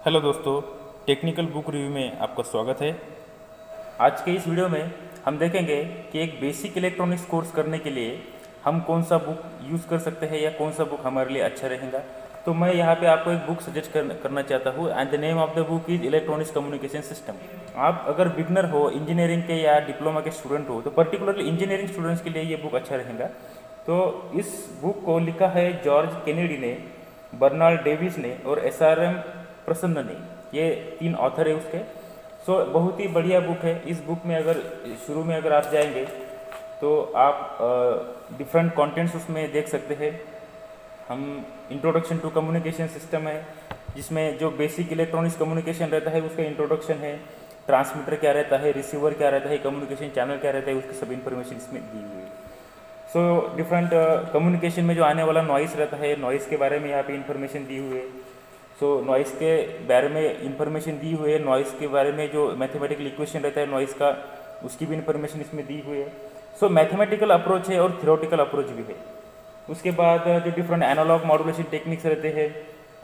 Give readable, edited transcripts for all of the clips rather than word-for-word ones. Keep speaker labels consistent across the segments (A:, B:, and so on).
A: Hello दोस्तों, technical book review में आपका स्वागत है। आज के इस वीडियो में हम देखेंगे कि एक बेसिक इलेक्ट्रॉनिक्स कोर्स करने के लिए हम कौन सा बुक यूज़ कर सकते हैं या कौन सा बुक हमारे लिए अच्छा रहेगा। तो मैं यहाँ पे आपको एक बुक सजेस्ट करना चाहता हूँ and the name of the book is electronics communication system. आप अगर बिगनर हो, इंजीनियरिंग के या डिप्लोमा के स्टूडेंट हो, तो पर्टिकुलरली इंजीनियरिंग स्टूडेंट्स के लिए ये बुक अच्छा रहेगा। तो इस बुक को लिखा है जॉर्ज केनेडी ने, बर्नार्ड डेविस ने और SRM प्रसन्न ने। ये 3 ऑथर है उसके। बहुत ही बढ़िया बुक है। इस बुक में अगर शुरू में अगर आप जाएंगे तो आप डिफरेंट कंटेंट्स उसमें देख सकते हैं। हम इंट्रोडक्शन टू कम्युनिकेशन सिस्टम है, जिसमें जो बेसिक इलेक्ट्रॉनिक्स कम्युनिकेशन रहता है उसका इंट्रोडक्शन है। ट्रांसमीटर क्या रहता है, रिसीवर क्या रहता है, कम्युनिकेशन चैनल क्या रहता है, उसकी सब इन्फॉर्मेशन इसमें दी हुई है। डिफरेंट कम्युनिकेशन में जो आने वाला नॉइस रहता है, नॉइस के बारे में यहाँ पे इंफॉर्मेशन दी हुई है। नॉइस के बारे में इंफॉर्मेशन दी हुई है। नॉइस के बारे में जो मैथमेटिकल इक्वेशन रहता है नॉइस का, उसकी भी इंफॉर्मेशन इसमें दी हुई है। मैथमेटिकल अप्रोच है और थियोरेटिकल अप्रोच भी है। उसके बाद जो डिफरेंट एनालॉग मॉड्यूलेशन टेक्निक्स रहते हैं,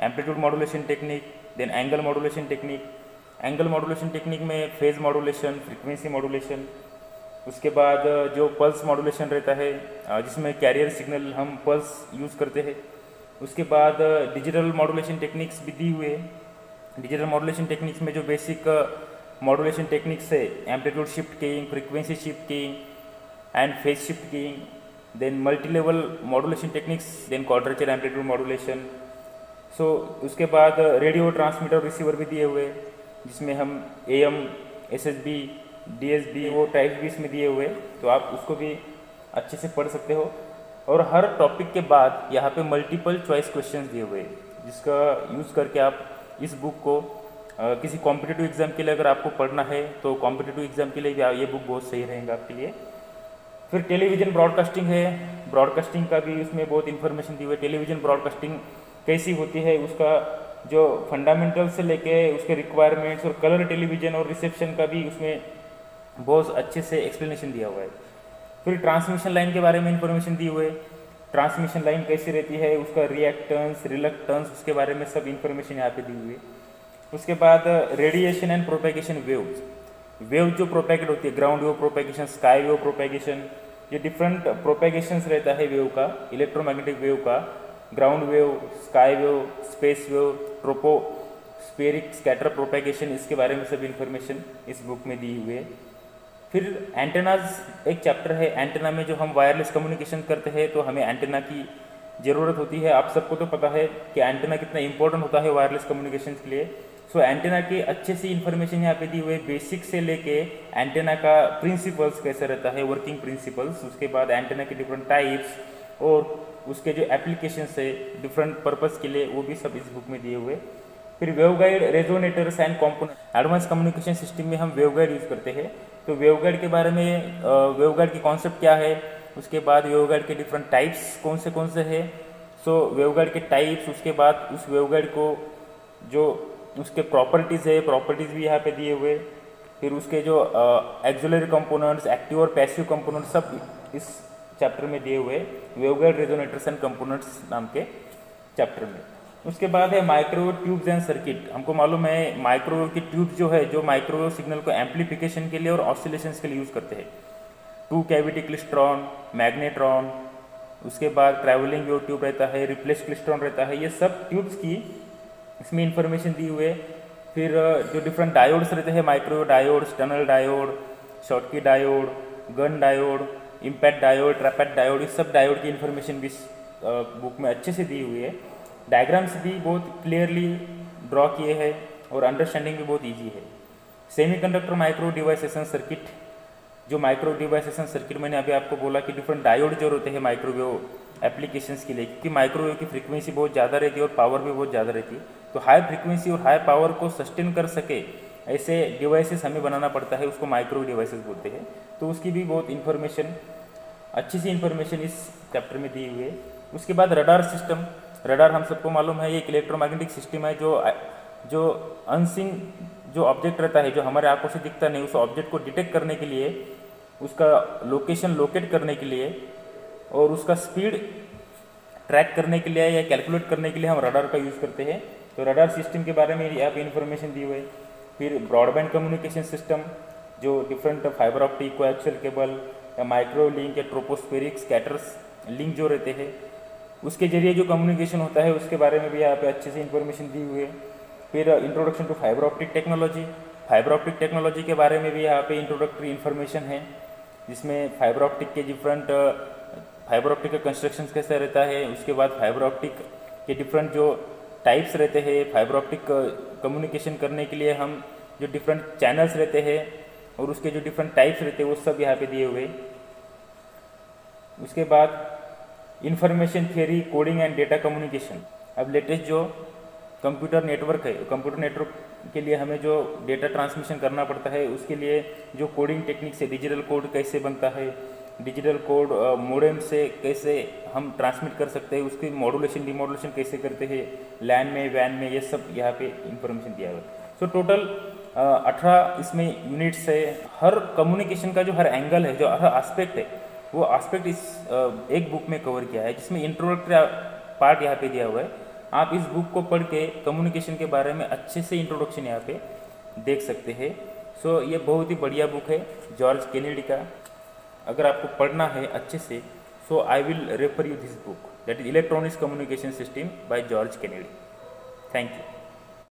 A: amplitude modulation technique, then angle modulation technique. Angle modulation technique में फेज मॉड्यूलेशन, फ्रीक्वेंसी मॉड्यूलेशन। उसके बाद जो पल्स मॉड्यूलेशन रहता है, जिसमें कैरियर सिग्नल हम पल्स यूज़ करते हैं। उसके बाद डिजिटल मॉड्यूलेशन टेक्निक्स भी दी हुए है। डिजिटल मॉड्यूलेशन टेक्निक्स में जो बेसिक मॉड्यूलेशन टेक्निक्स है, amplitude shift keying, frequency shift keying and phase shift keying, then multi level modulation techniques, then quadrature amplitude modulation. उसके बाद रेडियो ट्रांसमीटर रिसीवर भी दिए हुए, जिसमें हम AM, SSB, DSB वो टाइप भी इसमें दिए हुए, तो आप उसको भी अच्छे से पढ़ सकते हो। और हर टॉपिक के बाद यहाँ पे मल्टीपल चॉइस क्वेश्चंस दिए हुए, जिसका यूज़ करके आप इस बुक को किसी कॉम्पिटिटिव एग्जाम के लिए अगर आपको पढ़ना है तो कॉम्पिटिटिव एग्जाम के लिए भी ये बुक बहुत सही रहेगा आपके लिए। फिर टेलीविज़न ब्रॉडकास्टिंग है। ब्रॉडकास्टिंग का भी उसमें बहुत इन्फॉर्मेशन दी हुई है। टेलीविज़न ब्रॉडकास्टिंग कैसी होती है, उसका जो फंडामेंटल से लेके उसके रिक्वायरमेंट्स, और कलर टेलीविज़न और रिसेप्शन का भी उसमें बहुत अच्छे से एक्सप्लेनेशन दिया हुआ है। फिर ट्रांसमिशन लाइन के बारे में इंफॉर्मेशन दी हुई है। ट्रांसमिशन लाइन कैसी रहती है, उसका रिएक्टेंस, रिलक्टेंस, उसके बारे में सब इंफॉर्मेशन यहाँ पे दी हुई है। उसके बाद radiation and propagation waves. Wave जो प्रोपेगेट होती है, ground wave propagation, sky wave propagation, ये डिफरेंट प्रोपेगेशंस रहता है वेव का, इलेक्ट्रोमैग्नेटिक वेव का, ground wave, sky wave, space wave, tropospheric scatter propagation, इसके बारे में सब इंफॉर्मेशन इस बुक में दी हुई है। फिर एंटेनाज एक चैप्टर है। एंटेना में जो हम वायरलेस कम्युनिकेशन करते हैं तो हमें एंटेना की ज़रूरत होती है। आप सबको तो पता है कि एंटेना कितना इंपॉर्टेंट होता है वायरलेस कम्युनिकेशन के लिए। एंटेना की अच्छे से इन्फॉर्मेशन यहाँ पे दी हुई है, बेसिक से लेके एंटेना का प्रिंसिपल्स कैसा रहता है, वर्किंग प्रिंसिपल्स। उसके बाद एंटेना के डिफरेंट टाइप्स और उसके जो एप्लीकेशंस है डिफरेंट पर्पज़ के लिए, वो भी सब इस बुक में दिए हुए। फिर waveguide, resonators and component. Advance communication system में हम वेवगाइड यूज़ करते हैं, तो वेवगाइड के बारे में, वेवगाइड की कॉन्सेप्ट क्या है, उसके बाद वेवगाइड के डिफरेंट टाइप्स कौन से हैं। वेवगाइड के टाइप्स, उसके बाद उस वेवगाइड को जो उसके प्रॉपर्टीज़ है, प्रॉपर्टीज़ भी यहाँ पे दिए हुए। फिर उसके जो एक्सिलरी कंपोनेंट्स, एक्टिव और पैसिव कंपोनेंट्स, सब इस चैप्टर में दिए हुए, वेवगाइड, रेजोनेटर्स एंड कंपोनेंट्स नाम के चैप्टर में। उसके बाद है माइक्रोवेव ट्यूब्स एंड सर्किट। हमको मालूम है माइक्रोवेव की ट्यूब जो है, जो माइक्रोवेव सिग्नल को एम्पलीफिकेशन के लिए और ऑसिलेशंस के लिए यूज़ करते हैं। 2 कैविटी क्लिस्ट्रॉन, मैग्नेट्रॉन, उसके बाद ट्रैवलिंग वेव ट्यूब रहता है, रिप्लेस क्लिस्ट्रॉन रहता है, ये सब ट्यूब्स की इसमें इंफॉर्मेशन दी हुई है। फिर जो डिफरेंट डायोड्स रहते हैं, microwave diodes, tunnel diode, Schottky diode, Gunn diode, IMPATT diode, TRAPATT diode, इस सब डायोड की इन्फॉर्मेशन भी बुक में अच्छे से दी हुई है। डायग्राम्स भी बहुत क्लियरली ड्रॉ किए हैं और अंडरस्टैंडिंग भी बहुत इजी है। सेमीकंडक्टर माइक्रो डिवाइसेशन सर्किट, जो माइक्रो डिवाइसेशन सर्किट मैंने अभी आपको बोला कि डिफरेंट डायोड जो होते हैं माइक्रोवेव एप्लीकेशंस के लिए, क्योंकि माइक्रोवेव की फ्रीक्वेंसी बहुत ज़्यादा रहती है और पावर भी बहुत ज़्यादा रहती है, तो हाई फ्रीक्वेंसी और हाई पावर को सस्टेन कर सके ऐसे डिवाइसेस हमें बनाना पड़ता है, उसको माइक्रोवेव डिवाइसेस बोलते हैं। तो उसकी भी बहुत इन्फॉर्मेशन, अच्छी सी इन्फॉर्मेशन इस चैप्टर में दी हुई है। उसके बाद रडार सिस्टम। रडार हम सबको मालूम है, ये एक इलेक्ट्रोमैग्नेटिक सिस्टम है जो अनसीन जो ऑब्जेक्ट रहता है, जो हमारे आंखों से दिखता नहीं, उस ऑब्जेक्ट को डिटेक्ट करने के लिए, उसका लोकेशन लोकेट करने के लिए और उसका स्पीड ट्रैक करने के लिए या कैलकुलेट करने के लिए हम रडार का यूज़ करते हैं। तो रडार सिस्टम के बारे में यहाँ पे इंफॉर्मेशन दी हुई है। फिर ब्रॉडबैंड कम्युनिकेशन सिस्टम, जो different fibre optic, coaxial cable या माइक्रो लिंक या ट्रोपोस्फेरिक स्कैटर्स लिंक जो रहते हैं उसके जरिए जो कम्युनिकेशन होता है उसके बारे में भी यहाँ पे अच्छे से इंफॉर्मेशन दी हुई है। फिर introduction to fibre optic technology, fibre optic technology के बारे में भी यहाँ पे इंट्रोडक्टरी इन्फॉर्मेशन है, जिसमें फाइबर ऑप्टिक के डिफरेंट फाइबर ऑप्टिक का कंस्ट्रक्शन कैसा रहता है, उसके बाद फाइबर ऑप्टिक के डिफरेंट जो टाइप्स रहते हैं, फाइबर ऑप्टिक कम्युनिकेशन करने के लिए हम जो डिफरेंट चैनल्स रहते हैं और उसके जो डिफरेंट टाइप्स रहते हैं वो सब यहाँ पे दिए हुए। उसके बाद information theory, coding and data communication. अब लेटेस्ट जो कंप्यूटर नेटवर्क है, कंप्यूटर नेटवर्क के लिए हमें जो डेटा ट्रांसमिशन करना पड़ता है उसके लिए जो कोडिंग टेक्निक से डिजिटल कोड कैसे बनता है, डिजिटल कोड मोडेम से कैसे हम ट्रांसमिट कर सकते हैं, उसकी मॉड्यूलेशन डिमॉड्यूलेशन कैसे करते हैं लैन में वैन में, ये सब यहाँ पे इंफॉर्मेशन दिया हुआ है। सो टोटल 18 इसमें यूनिट्स है। हर कम्युनिकेशन का जो हर एंगल है, जो हर एस्पेक्ट है, वो एस्पेक्ट इस एक बुक में कवर किया है, जिसमें इंट्रोडक्टरी पार्ट यहाँ पे दिया हुआ है। आप इस बुक को पढ़ के कम्युनिकेशन के बारे में अच्छे से इंट्रोडक्शन यहाँ पे देख सकते हैं। सो ये बहुत ही बढ़िया बुक है जॉर्ज केनेडी का। अगर आपको पढ़ना है अच्छे से, so I will refer you this book, that is electronics communication system by George Kennedy. Thank you.